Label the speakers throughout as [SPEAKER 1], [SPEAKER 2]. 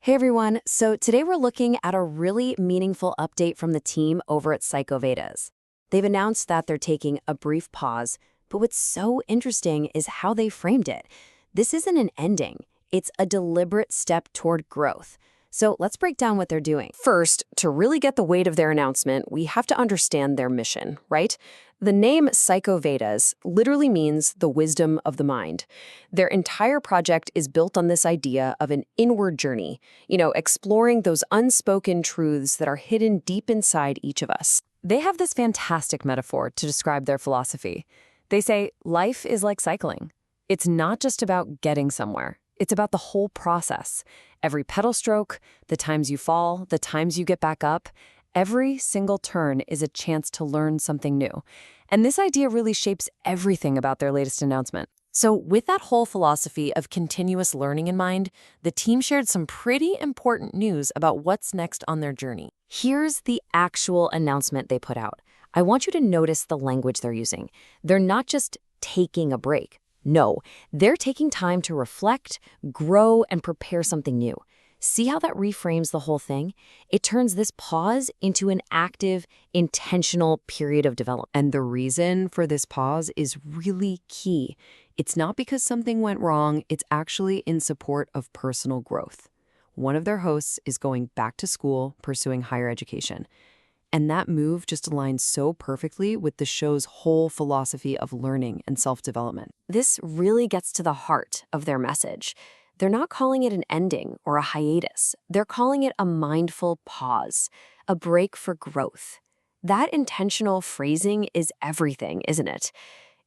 [SPEAKER 1] Hey everyone, so today we're looking at a really meaningful update from the team over at Psycho Vedas. They've announced that they're taking a brief pause, but what's so interesting is how they framed it. This isn't an ending, it's a deliberate step toward growth. So let's break down what they're doing. First, to really get the weight of their announcement, we have to understand their mission, right? The name Psycho Vedas literally means the wisdom of the mind. Their entire project is built on this idea of an inward journey, exploring those unspoken truths that are hidden deep inside each of us. They have this fantastic metaphor to describe their philosophy. They say, life is like cycling. It's not just about getting somewhere. It's about the whole process. Every pedal stroke, the times you fall, the times you get back up, every single turn is a chance to learn something new. And this idea really shapes everything about their latest announcement. So with that whole philosophy of continuous learning in mind, the team shared some pretty important news about what's next on their journey. Here's the actual announcement they put out. I want you to notice the language they're using. They're not just taking a break. No, they're taking time to reflect, grow, and prepare something new. See how that reframes the whole thing? It turns this pause into an active, intentional period of development. And the reason for this pause is really key. It's not because something went wrong, it's actually in support of personal growth. One of their hosts is going back to school, pursuing higher education. And that move just aligns so perfectly with the show's whole philosophy of learning and self-development. This really gets to the heart of their message. They're not calling it an ending or a hiatus. They're calling it a mindful pause, a break for growth. That intentional phrasing is everything, isn't it?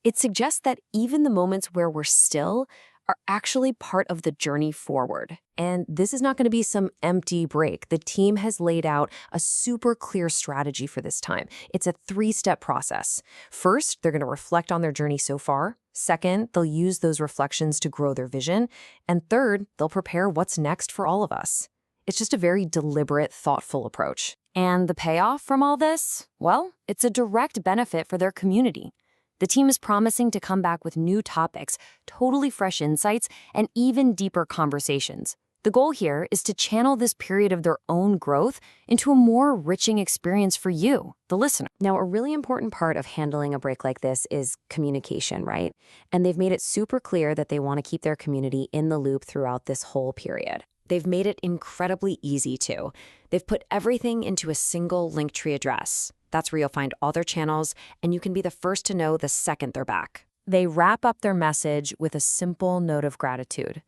[SPEAKER 1] It suggests that even the moments where we're still are actually part of the journey forward. And this is not going to be some empty break. The team has laid out a super clear strategy for this time. It's a three-step process. First, they're going to reflect on their journey so far. Second, they'll use those reflections to grow their vision. And third, they'll prepare what's next for all of us. It's just a very deliberate, thoughtful approach. And the payoff from all this? Well, it's a direct benefit for their community. The team is promising to come back with new topics, totally fresh insights, and even deeper conversations. The goal here is to channel this period of their own growth into a more enriching experience for you, the listener. Now, a really important part of handling a break like this is communication, right? And they've made it super clear that they want to keep their community in the loop throughout this whole period. They've made it incredibly easy too. They've put everything into a single Linktree address. That's where you'll find all their channels, and you can be the first to know the second they're back. They wrap up their message with a simple note of gratitude.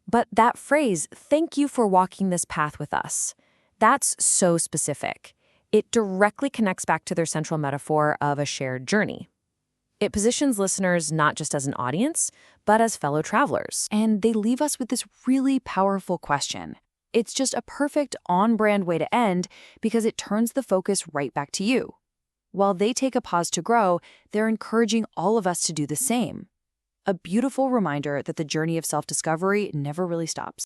[SPEAKER 1] But that phrase, "Thank you for walking this path with us," that's so specific. It directly connects back to their central metaphor of a shared journey. It positions listeners not just as an audience, but as fellow travelers. And they leave us with this really powerful question. It's just a perfect on-brand way to end because it turns the focus right back to you. While they take a pause to grow, they're encouraging all of us to do the same. A beautiful reminder that the journey of self-discovery never really stops.